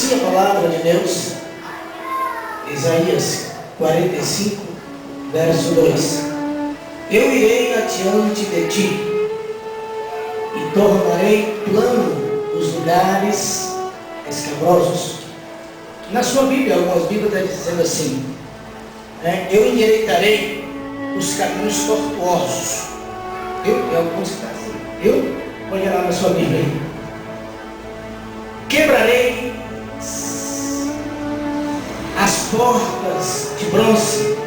assim a palavra de Deus, Isaías 45, verso 2: Eu irei adiante de ti e tornarei plano os lugares escabrosos. Na sua Bíblia, algumas Bíblias estão dizendo assim, eu endireitarei os caminhos tortuosos. Tem alguns que estão assim. Olha lá na sua Bíblia aí. Quebrarei as portas de bronze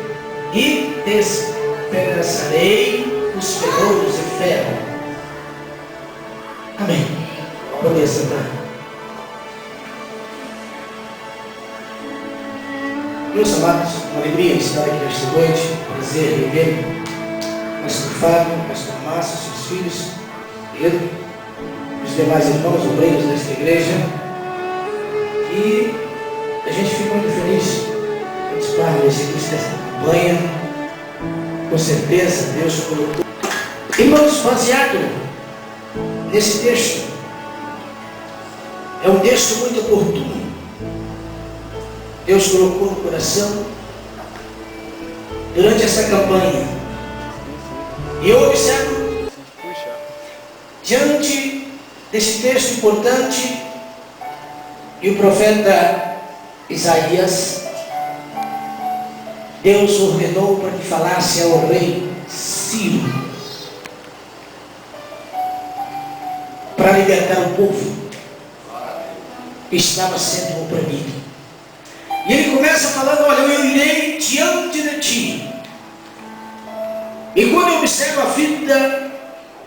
e despedaçarei os ferrolhos de ferro. Amém. Pode sentar. Meus amados, uma alegria estar aqui nesta noite. Prazer rever pastor Fábio, pastor Márcio, seus filhos, Pedro, os demais irmãos obreiros desta igreja. E a gente fica muito feliz de participar dessa campanha. Com certeza Deus colocou. Irmãos, baseado nesse texto, é um texto muito oportuno. Deus colocou no coração durante essa campanha. E eu observo, diante desse texto importante, e o profeta Isaías, Deus ordenou para que falasse ao rei Ciro, para libertar o povo que estava sendo oprimido. E ele começa falando: olha, eu irei diante de ti. E quando eu observo a vida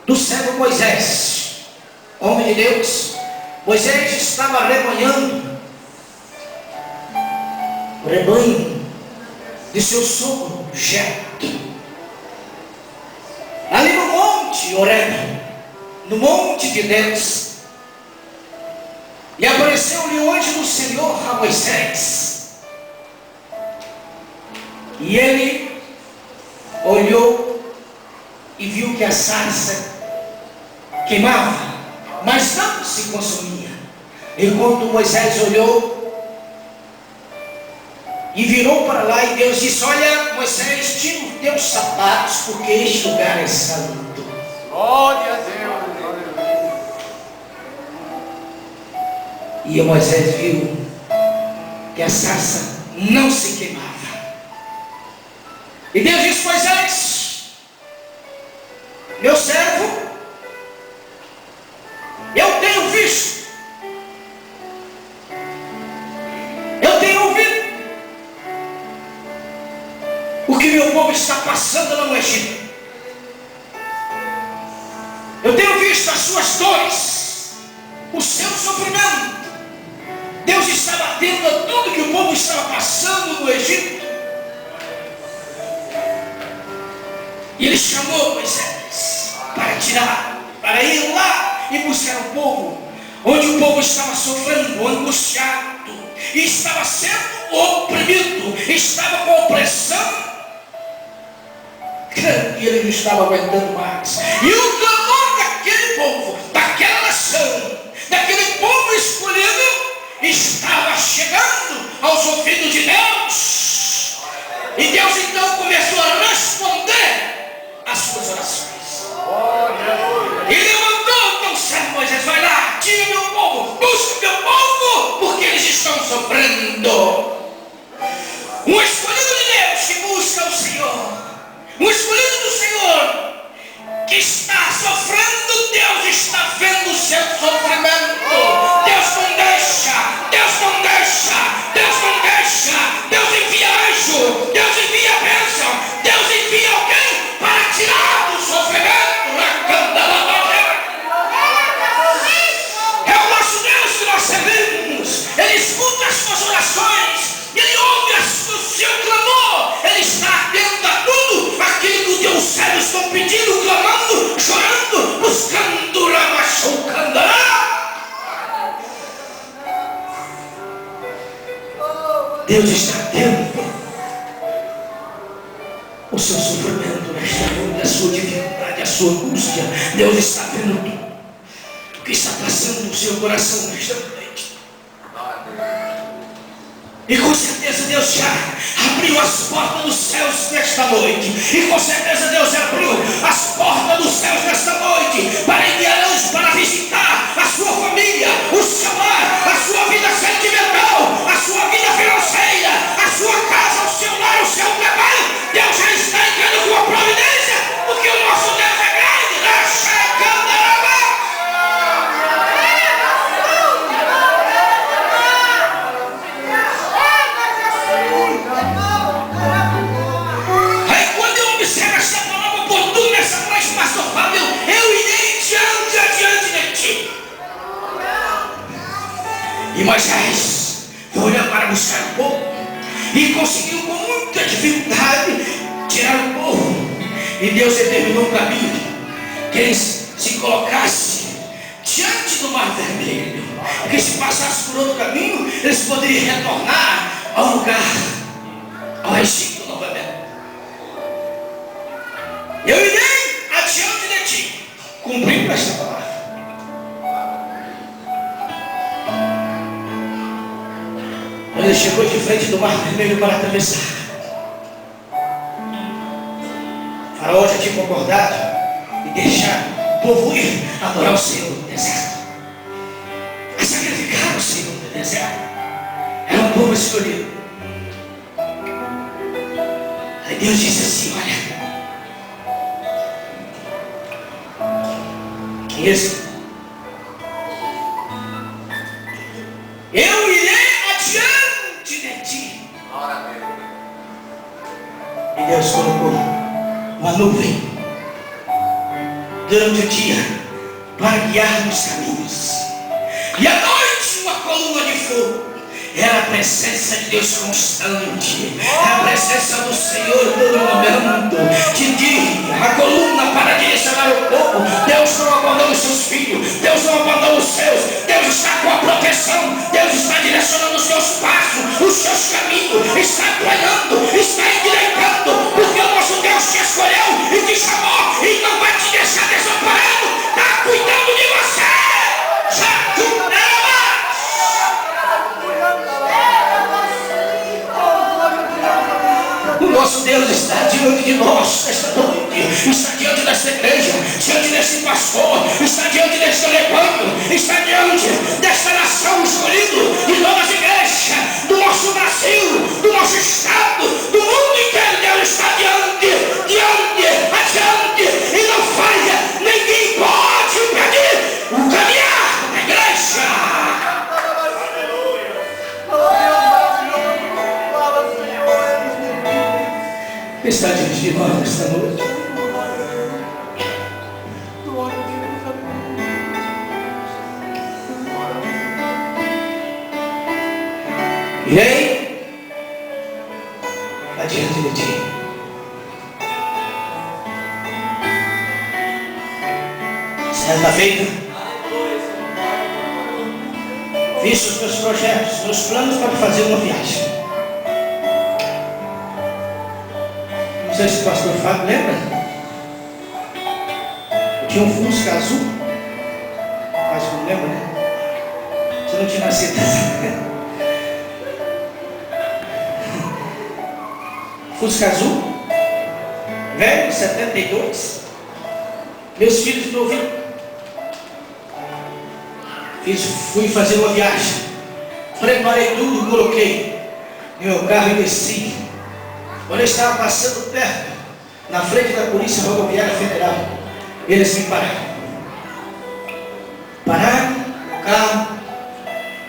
do servo Moisés, homem de Deus, Moisés estava rebanhando o rebanho de seu sogro Jetro, ali no monte Horebe, no monte de Deus. E apareceu-lhe o anjo do Senhor a Moisés. E ele olhou e viu que a sarça queimava, mas não se consumia. Enquanto Moisés olhou e virou para lá, e Deus disse: olha, Moisés, tira os teus sapatos, porque este lugar é santo. Glória a Deus. E Moisés viu que a sarça não se queimava. E Deus disse: Moisés, meu servo, eu tenho visto, eu tenho ouvido o que meu povo está passando lá no Egito. Eu tenho visto as suas dores, o seu sofrimento. Deus estava atento a tudo que o povo estava passando no Egito. E ele chamou Moisés para ir lá e buscar o povo, onde o povo estava sofrendo, angustiado, e estava sendo oprimido, estava com opressão grande, e ele não estava aguentando mais. E o clamor daquele povo, daquela nação, daquele povo escolhido, estava chegando aos ouvidos de Deus. E Deus então começou a responder as suas orações. E ele mandou então o servo Moisés: vai lá, tira meu povo, busca meu povo, porque eles estão sofrendo. Um escolhido de Deus que busca o Senhor, um escolhido do Senhor que está sofrendo, Deus está vendo o seu sofrimento. Deus não deixa, Deus não deixa, Deus não deixa. Deus envia anjo, Deus envia bênção, Deus envia alguém para tirar do sofrimento. É o nosso Deus que nós servimos. Ele escuta as suas orações, Ele ouve o seu clamor. Ele está atento a tudo aquilo que os teus servos estão pedindo, clamando, chorando, buscando, ramachucando. Deus está atento ao seu sofrimento nesta noite, a sua dificuldade, a sua angústia. Deus está vendo tudo o que está passando no seu coração nesta noite. E com certeza Deus já abriu as portas dos céus nesta noite. E com certeza Deus abriu as portas dos céus nesta noite para enviar anjos para visitar a sua família, o seu lar, a sua vida sentimental, a sua vida financeira, a sua casa, o seu lar, o seu trabalho. Deus já está entrando com a providência, porque o nosso Deus é grande. E Moisés foi olhar para buscar o povo e conseguiu com muita dificuldade tirar o povo. E Deus determinou um caminho que eles se colocassem diante do Mar Vermelho, que se passasse por outro caminho eles poderiam retornar ao lugar, ao Egito novamente. Eu irei adiante de ti, cumprindo esta palavra. Ele chegou de frente do Mar Vermelho para atravessar. O faraó já tinha concordado e deixar o povo ir adorar o Senhor no deserto, a sacrificar o Senhor no deserto. Era um povo escolhido. Aí Deus disse assim: olha, eu irei adiante de ti. E Deus colocou uma nuvem durante o dia para guiar nos caminhos, e à noite uma coluna de fogo. Era a presença de Deus constante, era a presença do Senhor todo momento. De dia, a coluna para direcionar o povo. Deus não abandonou os seus filhos, Deus não abandonou os seus. Deus está com a proteção, Deus está direcionando os seus passos, os seus caminhos, está apoiando, está endireitando, porque o nosso Deus te escolheu e te chamou e não vai te deixar desamparado. Está cuidando de você. O nosso Deus está diante de nós esta noite, está diante desta igreja, diante deste pastor, está diante deste rebanho, está diante desta nação escolhida, de todas as igrejas, do nosso Brasil, do nosso estado, do mundo inteiro. Deus está adiante, e não falha. Ninguém pode impedir o caminhar da igreja. Está diante de nós nesta noite. Irei adiante de ti. Certa feita, fiz os meus projetos, meus planos para fazer uma viagem. Não sei se o pastor Fábio lembra? Eu tinha um Fusca azul. Acho que não lembra, né? Você não tinha nascido. Fusca azul, velho, 72. Meus filhos não ouviram. Fui fazer uma viagem. Preparei tudo, coloquei no meu carro e desci. Quando eu estava passando perto, na frente da Polícia Rodoviária Federal, eles me pararam. Pararam o carro.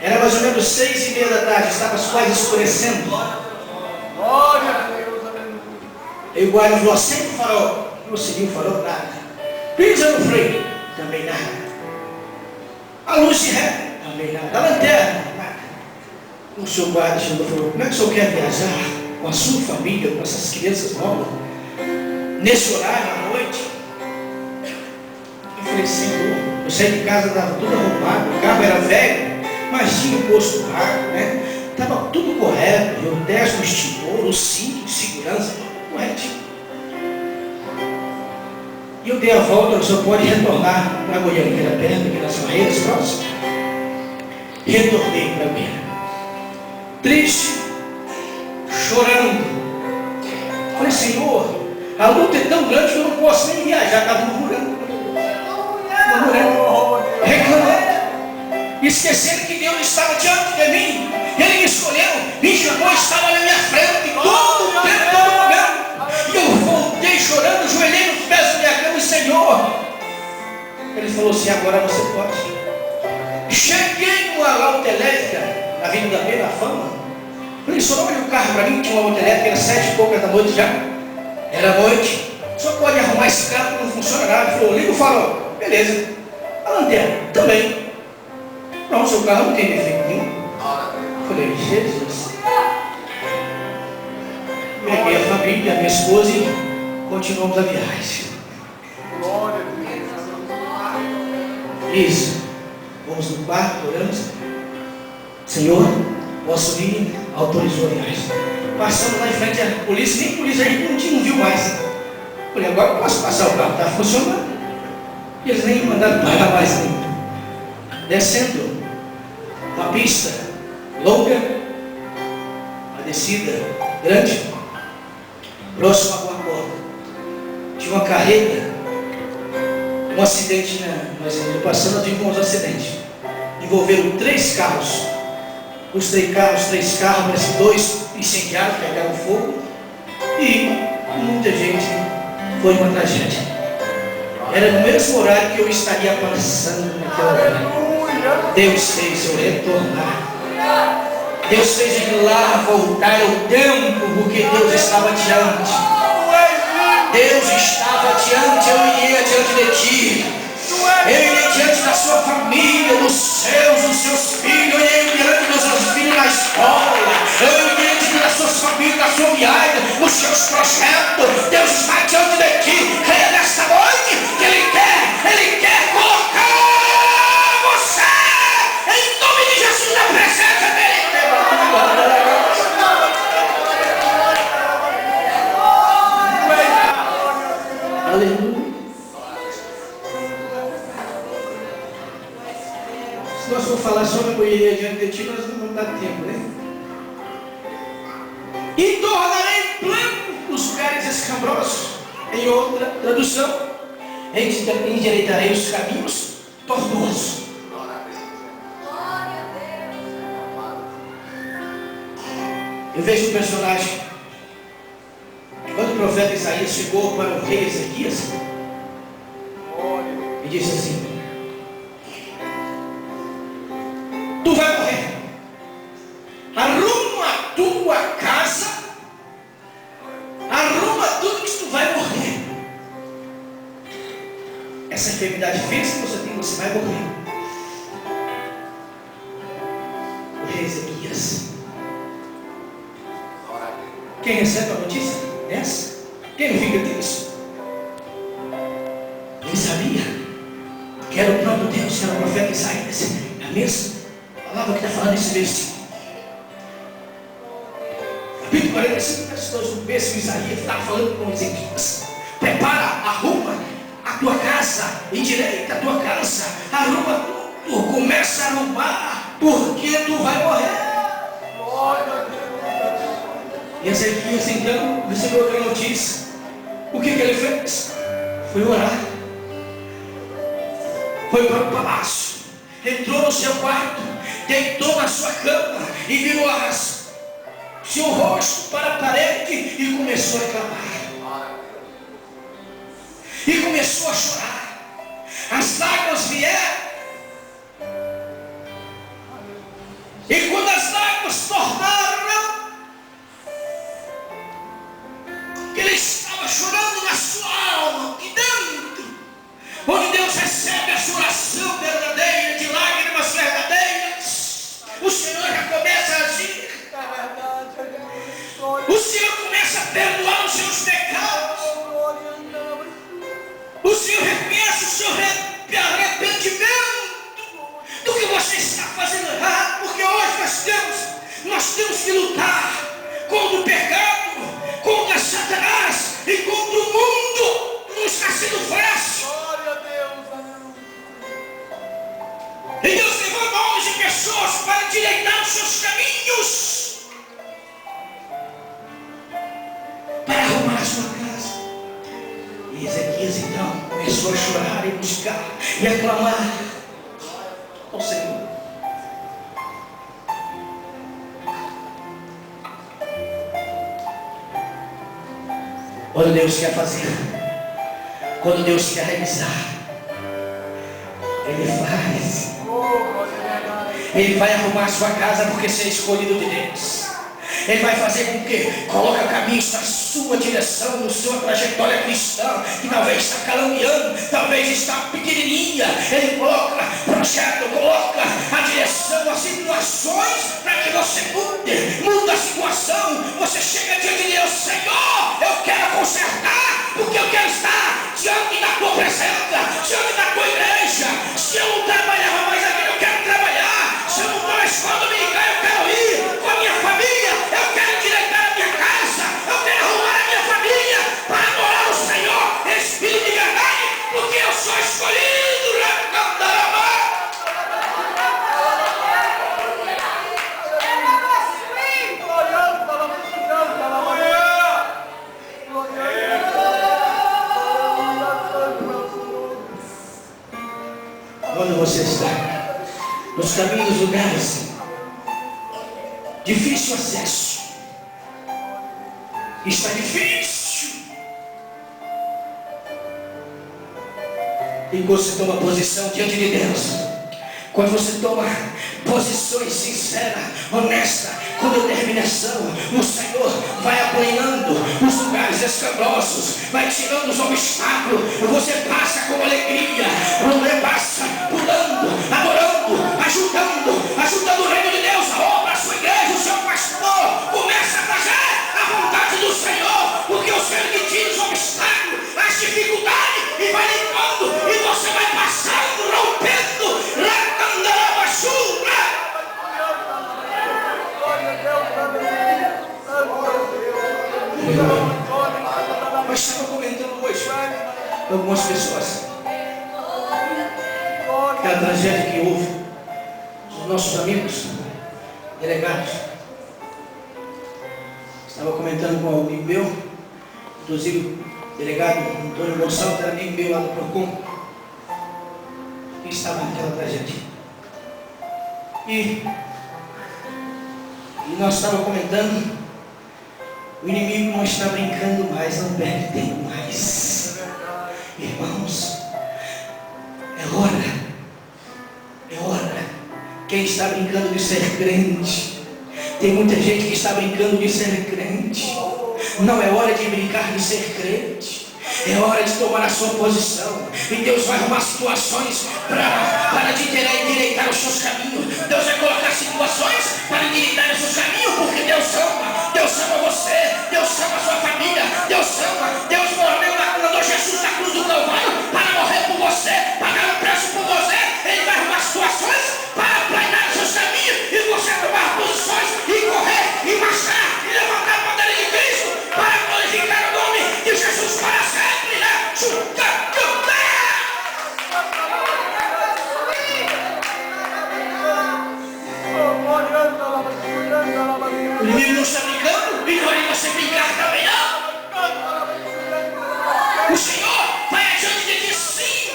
Era mais ou menos 6:30 da tarde, estava quase escurecendo. Glória a Deus, aleluia. Aí o guarda falou: acende o farol. Não segui o farol, nada. Pisa no freio, também nada. A luz de ré, também nada. A lanterna, nada. O seu guarda chegou e falou: como é que o senhor quer viajar com a sua família, com essas crianças novas, nesse horário, à noite? Eu falei: Senhor, eu saí de casa, estava tudo arrumado, o carro era velho, mas tinha o posto rápido, né? Estava tudo correto, eu desço o extintor, o cinto de segurança, tudo correto. E eu dei a volta, o senhor pode retornar para Goiânia, que era perto, aqui nas Barreiras próximas. Retornei para Goiânia. Triste, chorando. Falei, Senhor, a luta é tão grande que eu não posso nem viajar. Estava murmurando, reclamando, esquecendo que Deus estava diante de mim. Ele me escolheu, me chamou, estava na minha frente todo o tempo, todo momento. E eu voltei chorando, joelhei nos pés da minha cama, Senhor. Ele falou assim, agora você pode. Cheguei numa lauta elétrica, na Avenida B, na Fama. Falei, senhor, olha o carro para mim, tinha uma lauta elétrica, era 7h poucas da noite já. Era noite. Só pode arrumar esse carro que não funciona nada. Ele falou, liga o farol. Beleza. A lanterna, também. Não, seu carro não tem defeito nenhum. Falei, Jesus. Peguei a família, a minha esposa e continuamos a viagem. Isso. Vamos no quarto, oramos. Senhor, nosso líder autorizou a viagem. Passamos lá em frente à polícia, nem polícia a gente não viu mais. Falei, agora eu posso passar o carro, está funcionando. E eles nem mandaram parar mais nem. Descendo uma pista longa, uma descida grande, próximo à Guaporta. Tinha uma carreta, um acidente, nós passando, nós vimos um acidente. Envolveram 3 carros. Os 3 carros, parece que 2 incendiados, pegaram fogo. E muita gente foi uma tragédia. Era no mesmo horário que eu estaria passando naquela hora. Deus fez eu retornar. Deus fez de lá voltar ao tempo, porque Deus estava diante. Deus estava diante, eu iria diante de ti. Eu iria diante da sua família, dos seus filhos. Eu iria diante dos seus filhos na escola. Eu iria diante das suas famílias, da sua viagem, dos seus projetos. Deus está diante de ti. Creia nesta noite que Ele quer colocar você em nome de Jesus na presença dEle. Aleluia. Se nós for falar sobre a iria diante de ti, nós não vamos dar tempo, né? E tornarei plano os lugares escabrosos. Em outra tradução, endireitarei os caminhos tortuosos. Eu vejo um personagem. Quando o profeta Isaías chegou para o rei Ezequias e disse assim: tu vai morrer, arruma a tua casa, arruma tudo que tu vai morrer. Essa enfermidade física que você tem, você vai morrer. O rei Ezequias, quem recebe a notícia dessa? Quem fica disso? Ele sabia que era o próprio Deus, que era o profeta Isaías. É a mesma palavra que está falando esse versículo. Capítulo 45, versículo 2 do texto, Isaías está falando com Ezequias: prepara, arruma a tua casa, endireita a tua casa, arruma tudo, começa a arrumar, porque tu vai morrer. E Ezequias então recebeu aquela notícia. O que ele fez? Foi orar. Foi para o palácio, entrou no seu quarto, deitou na sua cama e virou seu rosto para a parede e começou a clamar. E começou a chorar. As lágrimas vieram. E quando as lágrimas tornaram, que ele estava chorando na sua alma, aqui dentro, onde Deus recebe a sua oração verdadeira, de lágrimas verdadeiras, o Senhor já começa a agir. O Senhor começa a perdoar os seus pecados. O Senhor reconhece o seu arrependimento do que você está fazendo errado, porque hoje nós temos que lutar contra o pecado, contra Satanás e contra o mundo. Não está sendo fácil. E Deus levanta homens e pessoas para endireitar os seus caminhos. a sua casa. E Ezequias então começou a chorar e buscar e a clamar ao Senhor. Quando Deus quer fazer, quando Deus quer realizar, Ele faz. Ele vai arrumar a sua casa porque você é escolhido de Deus. Ele vai fazer com que coloque caminhos na sua direção, na sua trajetória cristã, que talvez está caminhando, talvez está pequenininha. Ele coloca projeto, coloca a direção, as situações para que você muda a situação. Você chega diante de Deus: Senhor, eu quero consertar, porque eu quero estar diante da tua presença, diante da tua igreja. Se eu não trabalhava mais aqui, eu quero trabalhar. Se eu não estou na escola dominical, eu quero ir com a minha família. Eu quero endireitar a minha casa. Eu quero arrumar a minha família para adorar o Senhor, Espírito de verdade, porque eu sou escolhido. Quando você está nos caminhos, lugares, difícil acesso, está difícil, e você toma posição diante de Deus, quando você toma posições sinceras, honestas, com determinação, o Senhor vai aplanando os lugares escabrosos, vai tirando os obstáculos, você passa com alegria, você passa pulando, adorando, ajudando o reino de Deus, a obra, a sua igreja, o seu pastor, começa a fazer a vontade do Senhor, porque o Senhor que tira os obstáculos, as dificuldades, e vai limpando, e você vai passando, rompendo, eu estava comentando hoje com algumas pessoas que a tragédia que houve dos nossos amigos delegados. Estava comentando com um amigo meu, inclusive o delegado Antônio Gonçalves, era amigo meu lá do Procon, que estava naquela tragédia. E nós estávamos comentando, o inimigo não está brincando mais, não perde tempo mais. Irmãos, é hora. Quem está brincando de ser crente, tem muita gente que está brincando de ser crente. Não é hora de brincar de ser crente. É hora de tomar a sua posição. E Deus vai arrumar situações para endireitar os seus caminhos. Deus vai colocar situações para endireitar os seus caminhos, porque Deus ama você, Deus ama a sua família, Deus mandou Jesus na cruz do Calvário para morrer por você, pagar o preço por você. Ele vai arrumar situações para aplanar os seus caminhos e você tomar posições e correr, e marchar, e levantar a bandeira de Cristo para glorificar o nome de Jesus para sempre, né? O inimigo não está brincando, e não é você brincar também não. O Senhor vai adiante de ti, sim,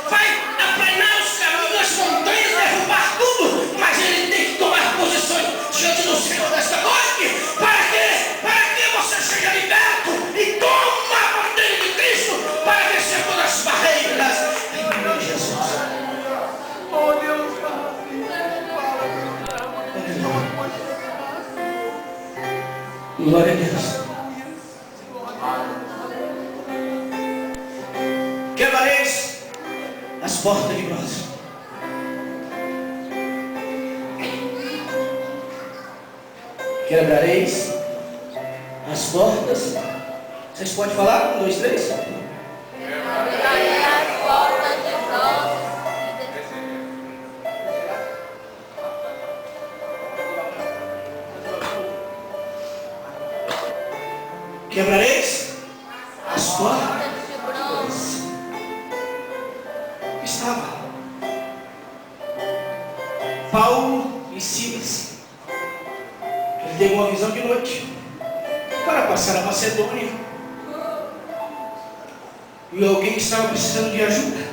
vai aplanar os caminhos, as montanhas, derrubar tudo, mas Ele tem que tomar posições diante do Senhor desta noite. Para que você seja liberto e toma a bandeira de Cristo para vencer todas as barreiras em nome de Jesus. Oh Deus, glória a Deus. Quebrareis as portas de bronze. Quebrareis as portas. Vocês podem falar? 1, 2, 3. Quebrareis as portas de bronze. Quebrareis as portas de bronze. Estava Paulo e Silas. Ele teve uma visão de noite para passar a Macedônia. E alguém estava precisando de ajuda.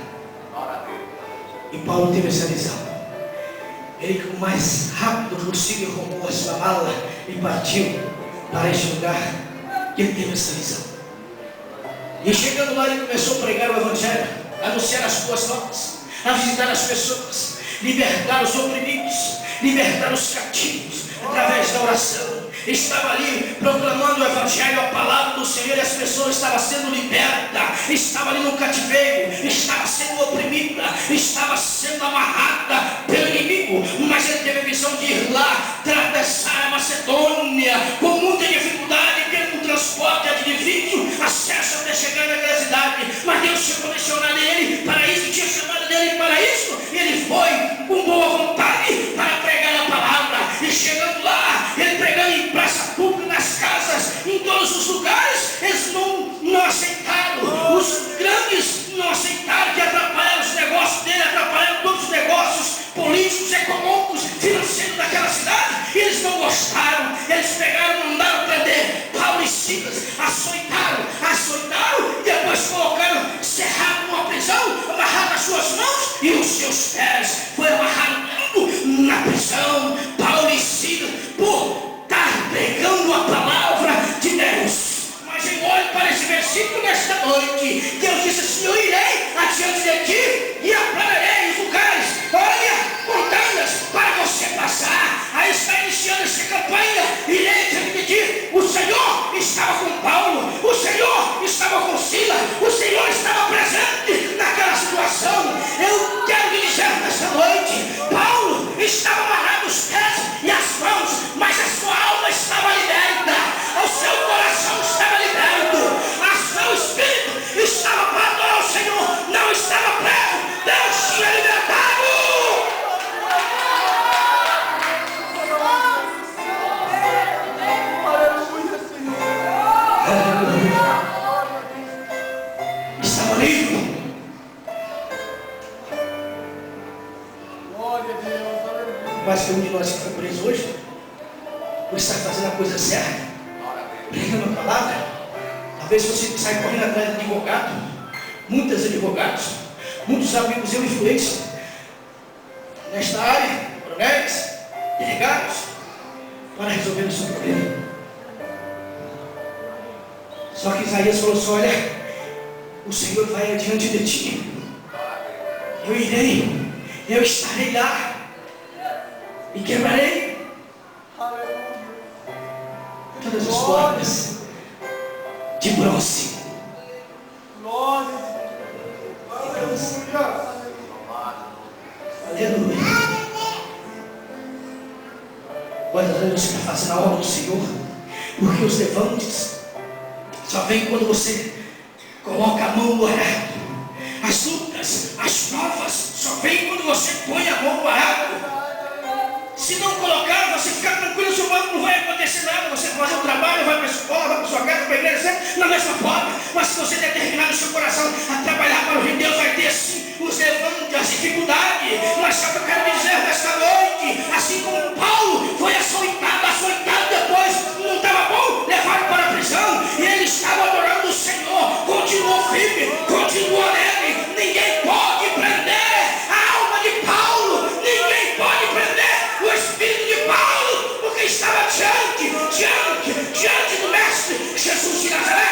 E Paulo teve essa visão. Ele, o mais rápido possível, roubou a sua mala e partiu para este lugar. E ele teve essa visão. E chegando lá, ele começou a pregar o evangelho, a anunciar as boas novas, a visitar as pessoas, libertar os oprimidos, libertar os cativos, através da oração. Estava ali proclamando o evangelho, a palavra do Senhor, e as pessoas estavam sendo libertas, estava ali no cativeiro, estava sendo oprimida, estava sendo amarrada pelo inimigo. Mas ele teve a visão de ir lá, atravessar a Macedônia, com muita dificuldade, tendo um transporte difícil, acesso até chegar naquela cidade. Mas Deus tinha comissionado ele para isso, tinha chamado dele para isso, e ele foi com boa vontade para pregar a palavra. E chegando lá, ele pregando em praça pública, nas casas, em todos os lugares, eles não aceitaram. Os grandes não aceitaram, que atrapalharam os negócios dele, atrapalharam todos os negócios políticos, econômicos, financeiros daquela cidade. E eles não gostaram. Eles pegaram, mandaram prender Paulo e Silas, açoitaram, e depois colocaram cerrado numa prisão, amarrado as suas mãos e os seus pés. Foi amarrado tudo na prisão. Paulo e Silas, por estar pregando a palavra de Deus. Mas eu olho para esse versículo nesta noite. Deus disse assim: eu irei adiante de ti e aplanarei os lugares, olha, montanhas, para você passar. Aí está iniciando essa campanha. Irei adiante de ti. O Senhor estava com Paulo, o Senhor estava com Silas, o Senhor estava presente naquela situação. Eu quero lhe dizer nesta noite: Paulo estava amarrado os pés e as mãos, mas a sua alma estava liberta, o seu coração estava liberto, o seu espírito estava para adorar o Senhor, não estava preso. Deus tinha libertado. Estava livre. Mas que um de nós que foi preso hoje, por estar fazendo a coisa certa, pregando a palavra. Talvez você saia correndo atrás de advogado, muitos advogados, muitos amigos eu influentes nesta área, coronéis, delegados, para resolver o seu problema. Só que Isaías falou assim: olha, o Senhor vai adiante de ti, eu irei, eu estarei lá e quebrarei todas as portas de bronze. Aleluia. Olha, você está fazendo a obra do Senhor, porque os levantes só vem quando você coloca a mão no arado. As lutas, as provas só vem quando você põe a mão no arado. Se não colocar, você fica tranquilo, não vai acontecer nada. Você vai fazer o trabalho, vai para a escola, vai para a sua casa, para a igreja, sempre na mesma forma. Mas se você determinar no seu coração a trabalhar para o reino de Deus, vai ter sim os levantes, as dificuldades. Mas só que eu quero dizer nesta noite, assim como Paulo foi açoitado depois, não estava bom, levado para a prisão, e ele estava adorando o Senhor, continuou firme, continuou alegre. Ninguém pode prender a alma de Paulo, ninguém pode prender o espírito de Paulo, porque estava diante do Mestre Jesus de Nazaré.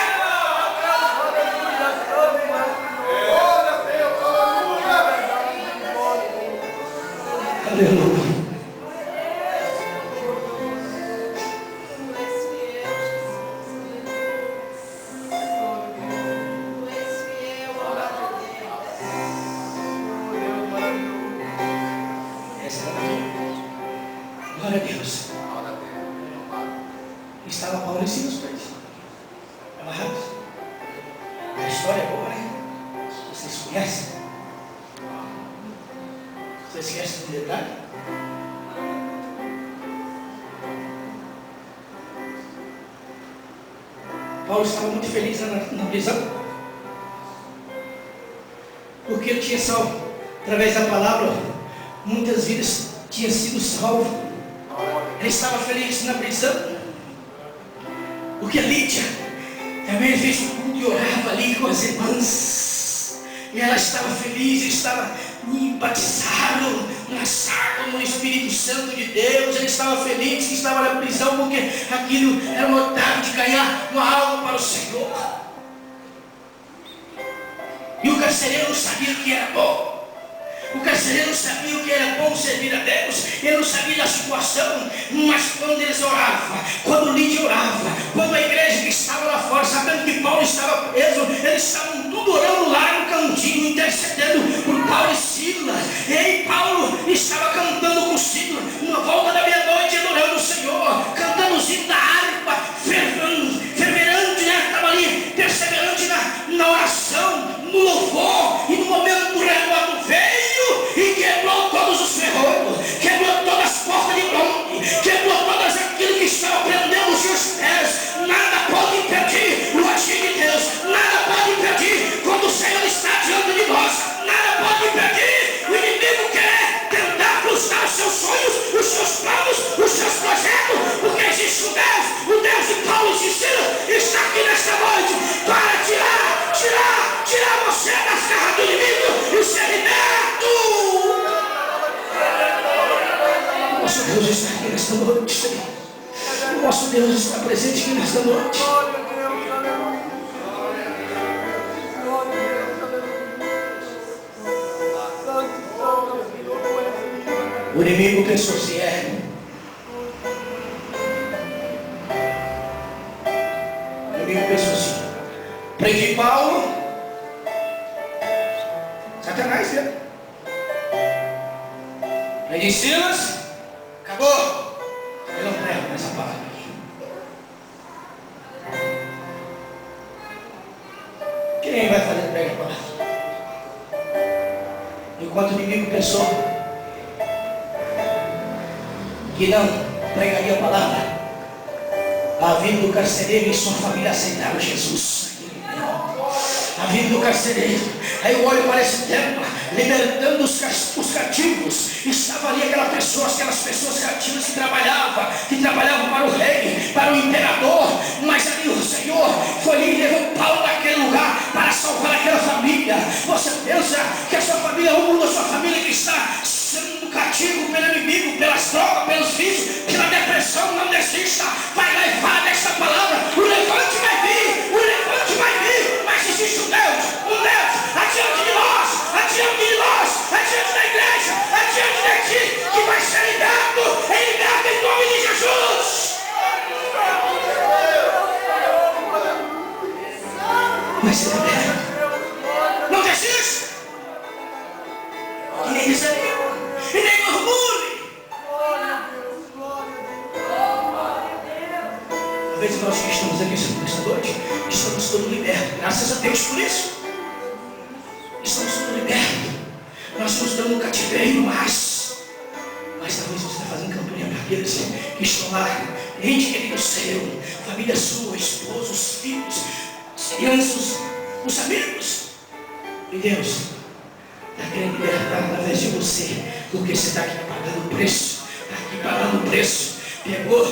Aleluia. Glória a Deus. Estava Paulo em cima dos pés, amarrados. A história é boa, né? Vocês conhecem? Vocês esquecem do detalhe? Paulo estava muito feliz na prisão, porque ele tinha salvo, através da palavra, muitas vidas tinham sido salvas. Ele estava feliz na prisão, porque Lídia Também ele fez um culto e orava ali com as irmãs. E ela estava feliz, estava batizado no Espírito Santo de Deus. Ele estava feliz que estava na prisão, porque aquilo era uma oportunidade de ganhar uma alma para o Senhor. E o carcereiro não sabia o que era bom. O carcereiro não sabia o que era bom servir a Deus. Ele não sabia da situação. Mas quando eles oravam, quando Lídia orava, quando a igreja que estava lá fora, sabendo que Paulo estava preso, eles estavam tudo orando lá no cantinho, intercedendo por Paulo e Silas. E aí Paulo estava cantando com Silas, uma volta da meia-noite, adorando o Senhor, cantando os hinos da harpa, ferverante, né? Estava ali, perseverante na oração, no louvor. E no momento do revoado veio e quebrou todos os ferrolhos, quebrou todas as portas de bronze, quebrou todas aquilo que estava prendendo os seus pés. Nada pode impedir o agir de Deus, nada pode impedir quando o Senhor está diante de nós, nada pode impedir. O inimigo quer tentar frustrar os seus sonhos, os seus planos, os seus projetos, porque existe o Deus de Paulo e Silas está aqui nesta noite para tirar você das garras do inimigo e ser liberto. O nosso Deus está aqui nesta noite, Senhor. O nosso Deus está presente aqui nesta noite. O inimigo pensou assim, O inimigo pensou assim: prendi Paulo, Satanás, né? Prendi Silas, acabou. Eu não prego nessa palavra aqui. Quem vai fazer prega a palavra? Enquanto o inimigo pensou que não pregaria a palavra, a vida do carcereiro e sua família aceitaram Jesus. A vida do carcereiro, aí eu olho para esse tempo, libertando os cativos. Estava ali aquelas pessoas cativas que trabalhavam para o rei, para o imperador. Mas ali o Senhor foi ali e levou Paulo naquele lugar para salvar aquela família. Você pensa que a sua família, um da sua família que está sendo cativo pelo inimigo, pelas drogas, pelos vícios, pela depressão, não desista. Vai levar esta palavra. O levante vai vir, mas existe um Deus adiante de nós, adiante da igreja, adiante de ti, que vai ser liberto em nome de Jesus. Vai ser liberto. Não desista. E nem desanime, e nem murmure. Talvez nós que estamos aqui nesta noite, estamos todos libertos. Graças a Deus por isso. Estamos todos libertos. Nós estamos dando um cativeiro, mas talvez você está fazendo campanha para aqueles que estão lá, ente querido seu, família sua, esposa, os filhos, as crianças, os amigos. E Deus está querendo libertar através de você, porque você está aqui pagando o preço. Está aqui pagando o preço. Pegou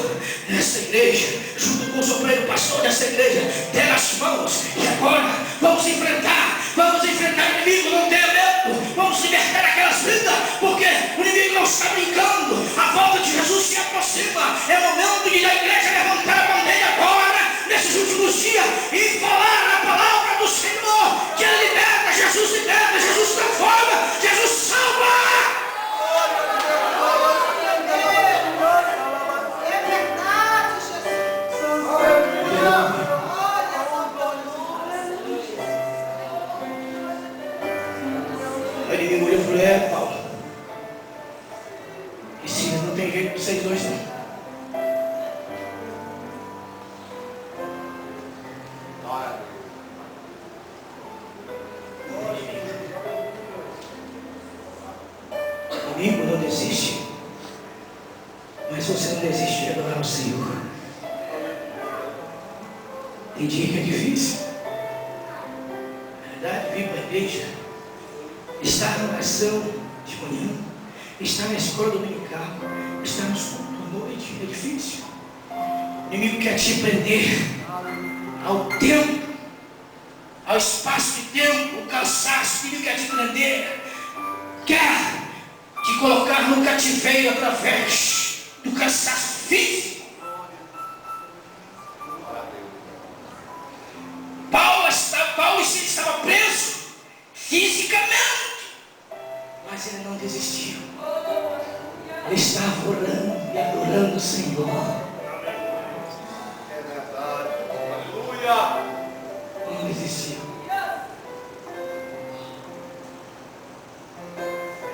nessa igreja, junto com o sofreiro pastor dessa igreja, pega as mãos e agora vamos enfrentar o inimigo, não tenha medo, vamos libertar aquelas vidas, porque o inimigo não está brincando, a volta de Jesus se aproxima. É o momento de a igreja levantar a bandeira agora, nesses últimos dias, e falar a palavra do Senhor, que Ele liberta, Jesus transforma, Jesus salva. Ele me olhou e falou: Paulo, esse não tem jeito de vocês dois não. O inimigo não desiste, mas você não desiste de adorar o Senhor. Tem dia que é difícil. Na verdade, vir para a igreja, estar na oração de manhã, estar na escola dominical, estar nos cultos à noite, é difícil. O inimigo quer te prender ao tempo, ao espaço de tempo, o cansaço que quer te prender, quer te colocar no cativeiro através do cansaço físico. Paulo estava preso fisicamente, mas ele não desistiu. Ele estava orando e adorando o Senhor. É verdade. Aleluia. Não desistiu.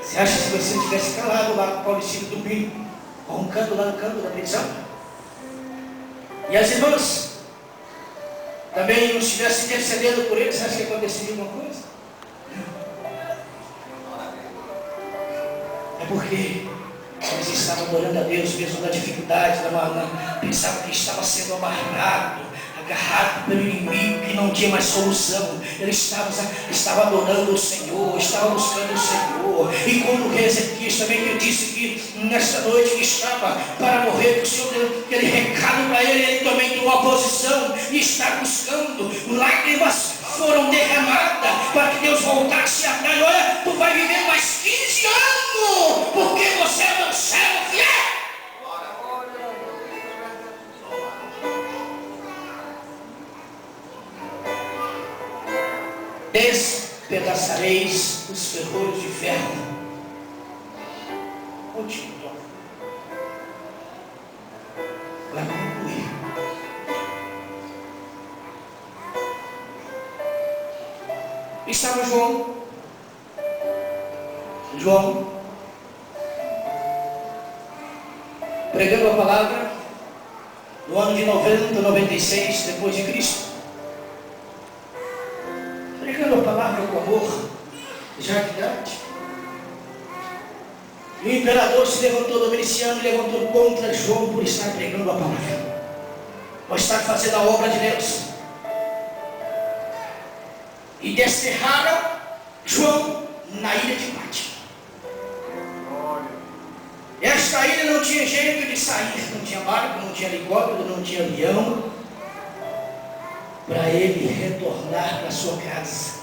Você acha que se você tivesse calado lá com o Paulo Estilo dormindo, roncando lá no canto da prisão, e as irmãs também não estivessem intercedendo por ele, você acha que aconteceria alguma coisa? É porque eles estavam adorando a Deus mesmo na dificuldade, pensavam que estava sendo amarrado, agarrado pelo inimigo, que não tinha mais solução. Ele estava adorando o Senhor, estava buscando o Senhor. E quando o rei Ezequias também que disse que nessa noite que estava para morrer, que o Senhor deu aquele recado para ele, ele também tomou a posição e está buscando. Lágrimas foram derramadas para que Deus voltasse a dar. Olha, tu vai viver mais 15 anos, porque você é meu servo fiel. Despedaçareis os ferrolhos de ferro. Continua. Para concluir. Estava João pregando a palavra no ano de 90, 96 depois de Cristo. Pregando a palavra com amor, já de idade. E o imperador se levantou, Domiciano, e levantou contra João por estar pregando a palavra, por estar fazendo a obra de Deus. E desterraram João na ilha de Patmos. Esta ilha não tinha jeito de sair, não tinha barco, não tinha helicóptero, não tinha avião, para ele retornar para sua casa.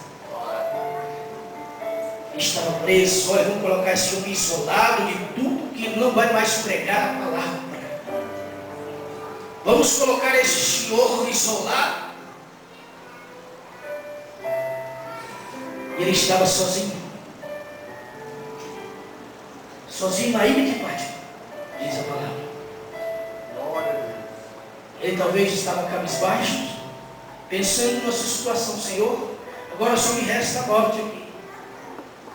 Estava preso. Olha, vamos colocar esse homem isolado de tudo, que não vai mais pregar a palavra. Vamos colocar esse senhor isolado. E ele estava sozinho. Sozinho na ilha de Patmos, diz a palavra. Ele talvez estava cabisbaixo, pensando na sua situação. Senhor, agora só me resta a morte aqui,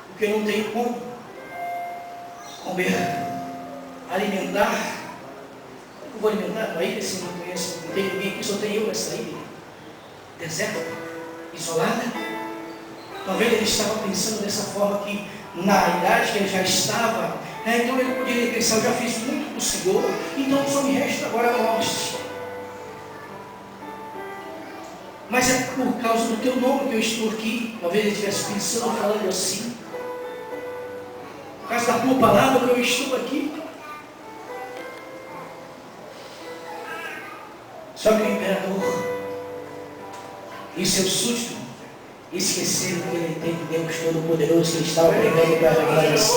porque eu não tenho como comer, alimentar. Eu vou alimentar uma ilha se não conheço, não tem ninguém aqui, só tem eu nessa ilha deserta, isolada. Talvez ele estava pensando dessa forma, que na idade que ele já estava, então ele poderia pensar: eu já fiz muito para o Senhor, então só me resta agora a morte. Mas é por causa do teu nome que eu estou aqui. Talvez ele estivesse pensando, falando assim, por causa da tua palavra que eu estou aqui. Só que o imperador e seu súdito esqueceram que ele tem um Deus Todo-Poderoso, que ele estava pregando para eles.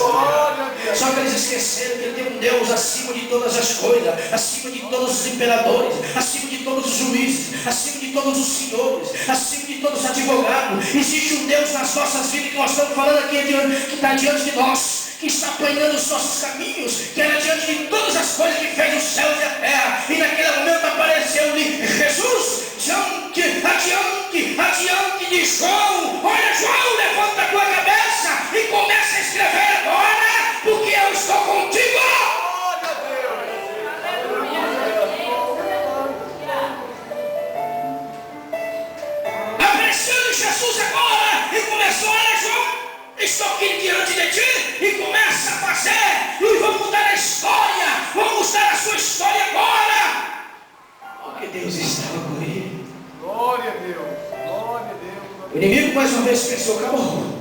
Só que eles esqueceram que ele tem um Deus acima de todas as coisas, acima de todos os imperadores, acima de todos os juízes, acima de todos os senhores, acima de todos os advogados. Existe um Deus nas nossas vidas, que nós estamos falando aqui, que está diante de nós, que está planeando os nossos caminhos, que era diante de todas as coisas que fez os céus e a terra. E naquele momento apareceu-lhe Jesus, adiante de João. Olha, João, levanta a tua cabeça e começa a escrever agora, porque eu estou contigo. Apareceu Jesus agora e começou: olha, João, estou aqui diante de ti, e começa a fazer, e vamos mudar a história, vamos mudar a sua história agora, porque Deus estava com ele. Glória a Deus, glória a Deus. O inimigo mais uma vez pensou: acabou,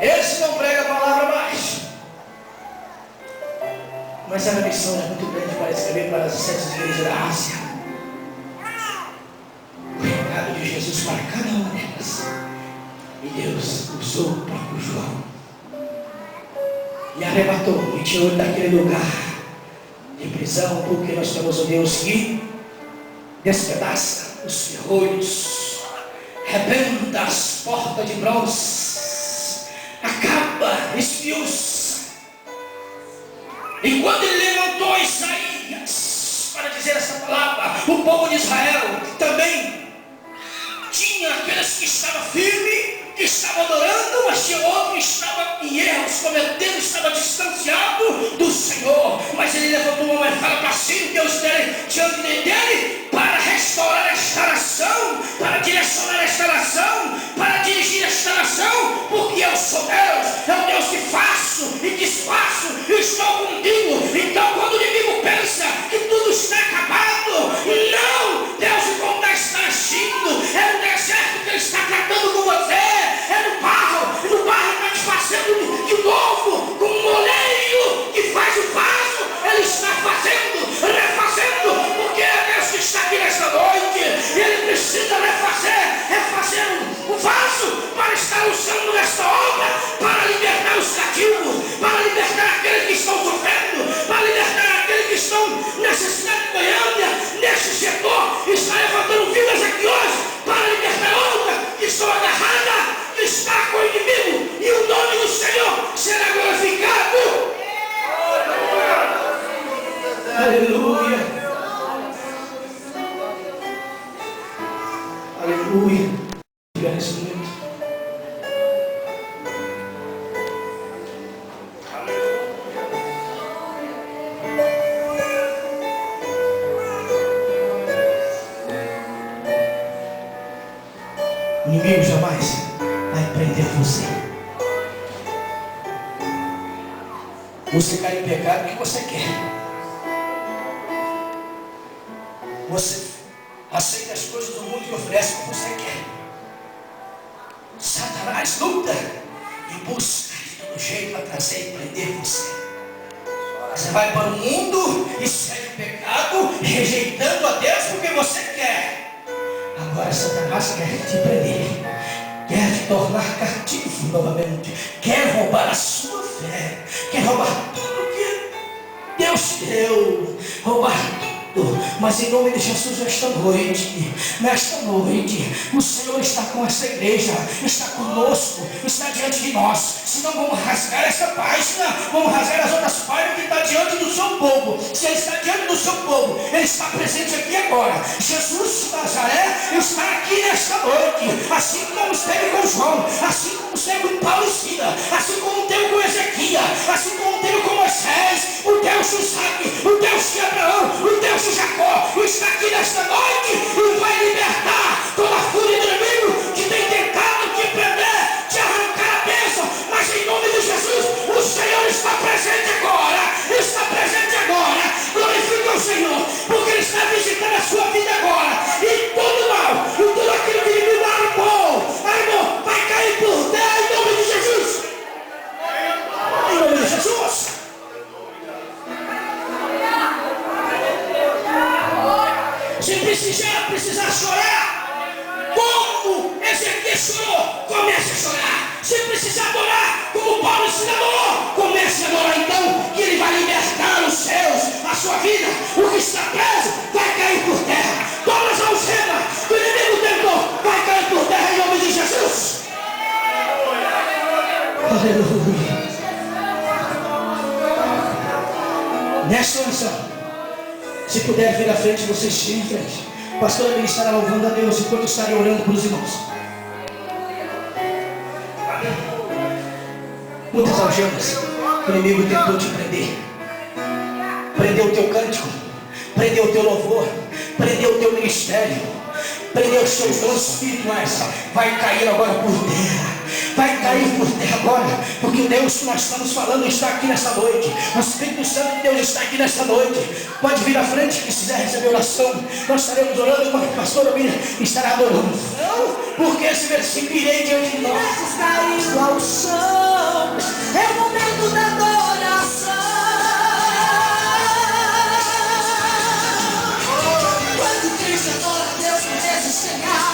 esse não prega a palavra mais. Mas a missão é muito grande para escrever para as 7 igrejas da Ásia. Jesus para cada uma delas. E Deus usou o próprio João. E arrebatou e tirou daquele lugar de prisão, porque nós temos um Deus que despedaça os ferrolhos, rebenta as portas de bronze, acaba, esmiuça. E quando ele levantou Isaías para dizer essa palavra, o povo de Israel também tinha aqueles que estavam firmes, que estavam adorando, mas tinha outro que estava em erros, cometendo, estava distanciado do Senhor. Mas ele levantou uma mão e fala para si, Deus dele, diante dele, para restaurar esta nação, para direcionar esta nação, para dirigir esta nação, porque eu sou Deus, é o Deus que faço e desfaço, e estou contigo. Então quando o inimigo pensa que tudo está acabado, não, Deus como está agindo, é no deserto que ele está tratando com você, é no barro está te fazendo de novo, com um moleiro que faz o vaso, ele está fazendo, refazendo, porque é Deus que está aqui nesta noite, ele precisa refazer o vaso para estar usando nesta obra, para libertar os cativos, para libertar aqueles que estão sofrendo, para libertar aqueles que estão necessitando de Goiânia, nesse setor, está levantando vidas aqui hoje, para libertar outras que estão agarradas, que está com o inimigo, e o nome do Senhor será glorificado. Aleluia. Aleluia. Nesse momento. O inimigo jamais vai prender você. Você cai em pecado que você quer. Você aceita as coisas do mundo que oferece como você quer. Satanás luta e busca de todo jeito para trazer e prender você. Você vai para o mundo e segue o pecado, rejeitando a Deus porque você quer. Agora Satanás quer te prender, quer te tornar cativo novamente, quer roubar a sua fé, quer roubar tudo que Deus te deu, roubar tudo. Mas em nome de Jesus, nesta noite, o Senhor está com essa igreja, está conosco, está diante de nós. Se não, vamos rasgar essa página, vamos rasgar as outras páginas que está diante do seu povo. Se Ele está diante do seu povo, Ele está presente aqui agora. Jesus de Nazaré está aqui nesta noite, assim como esteve com João, assim como esteve com Paulo e Sila, assim como teve com Ezequias, assim como teve com Moisés, o Deus de Isaac, o Deus de Abraão, o Deus de Jacó, está aqui nesta noite e vai libertar toda a fúria do inimigo que tem tentado te prender, te arrancar a bênção. Mas em nome de Jesus, o Senhor está presente agora, glorifica o Senhor, porque Ele está visitando a sua vida agora, e todo mal, e tudo aquilo que o inimigo armou, vai cair por terra em nome de Jesus. Em nome de Jesus. Se precisar chorar, como Ezequias chorou, comece a chorar. Se precisar adorar, como Paulo ensinou, comece a adorar então, que Ele vai libertar os seus, a sua vida. O que está preso vai cair por terra. Todas as algemas que o inimigo tentou, vai cair por terra em nome de Jesus. Aleluia. Nesta oração, se puder vir à frente, vocês cheguem em frente. O pastor ele estará louvando a Deus enquanto estarei orando para os irmãos. Muitas algemas que o inimigo tentou te prender. Prendeu o teu cântico, prendeu o teu louvor, prendeu o teu ministério, prendeu os teus dons espirituais. Vai cair agora por terra. Vai cair por terra agora, porque o Deus que nós estamos falando está aqui nessa noite. O Espírito Santo de Deus está aqui nessa noite. Pode vir à frente que quiser receber oração. Nós estaremos orando enquanto a pastora Miriam estará adorando. Porque esse versículo irei diante de nós. Caindo ao chão, é o momento da adoração. Quando Cristo adora a Deus, não deixa chegar.